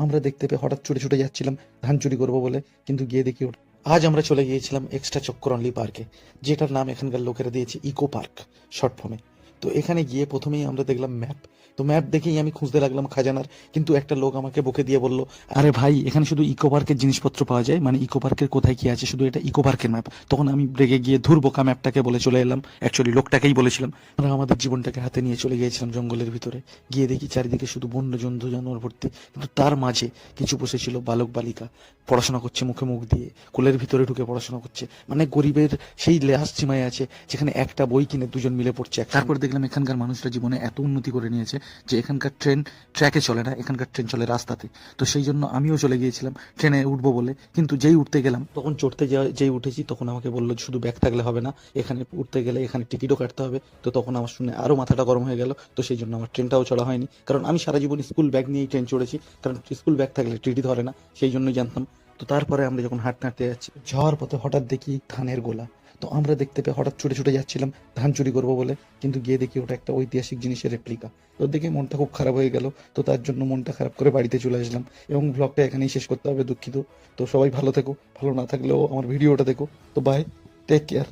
আমরা দেখতে পেয়ে হঠাৎ ছুটে ছুটে যাচ্ছিলাম ধান চুরি করবো বলে, কিন্তু গিয়ে দেখি ওটা আজ আমরা চলে গিয়েছিলাম এক্সট্রা চক্করনলি পার্কে, যেটার নাম এখানকার লোকেরা দিয়েছে ইকো পার্ক শর্ট ফর্মে। তো এখানে গিয়ে প্রথমেই আমরা দেখলাম ম্যাপ। তো ম্যাপ দেখেই আমি খুঁজতে লাগলাম খাজানার, কিন্তু একটা লোক আমাকে বকে দিয়ে বলল, আরে ভাই এখানে শুধু ইকো পার্কের জিনিসপত্র পাওয়া যায়, মানে ইকো পার্কের কোথায় কি আছে, শুধু এটা ইকো পার্কের ম্যাপ। তখন আমি রেগে গিয়ে ধুর বোকা ম্যাপটাকে বলে চলে এলাম, অ্যাকচুয়ালি লোকটাকেই বলেছিলাম। আমরা আমাদের জীবনটাকে হাতে নিয়ে চলে গিয়েছিলাম জঙ্গলের ভিতরে। গিয়ে দেখি চারিদিকে শুধু বন্য জন্তু জানোয়ার ভর্তি, কিন্তু তার মাঝে কিছু বসেছিল বালক বালিকা, পড়াশোনা করছে মুখে মুখ দিয়ে, কোলের ভিতরে ঢুকে পড়াশোনা করছে। মানে গরিবের সেই লেহাজ সীমায় আছে যেখানে একটা বই কিনে দুজন মিলে পড়ছে। তারপর দেখলাম এখানকার মানুষরা জীবনে এত উন্নতি করে নিয়েছে যে এখানকার ট্রেন ট্র্যাকে চলে না, এখানকার ট্রেন চলে রাস্তাতে। তো সেই জন্য আমিও চলে গিয়েছিলাম ট্রেনে উঠবো বলে, কিন্তু যেই উঠতে গেলাম তখন চড়তে যেই উঠেছি তখন আমাকে বললো শুধু ব্যাগ থাকলে হবে না, এখানে উঠতে গেলে এখানে টিকিটও কাটতে হবে। তো তখন আমার শুনে আরো মাথাটা গরম হয়ে গেল। তো সেই জন্য আমার ট্রেনটাও চড়া হয়নি, কারণ আমি সারা জীবন স্কুল ব্যাগ নিয়েই ট্রেন চড়েছি, কারণ স্কুল ব্যাগ থাকলে টিটি ধরে না, সেই জন্যই জানতাম। তো তারপরে আমরা যখন হাঁটতে হাঁটতে যাচ্ছি, যাওয়ার পথে হঠাৎ দেখি ধানের গোলা। তো আমরা দেখতে পেয়ে হঠাৎ ছুটে ছুটে যাচ্ছিলাম ধান চুরি করবো বলে, কিন্তু গিয়ে দেখি ওটা একটা ঐতিহাসিক জিনিসের রেপ্লিকা। তো দেখে মনটা খুব খারাপ হয়ে গেল। তো তার জন্য মনটা খারাপ করে বাড়িতে চলে আসলাম, এবং ব্লগটা এখানেই শেষ করতে হবে, দুঃখিত। তো সবাই ভালো থেকো, ভালো না থাকলেও আমার ভিডিওটা দেখো। তো বাই, টেক কেয়ার।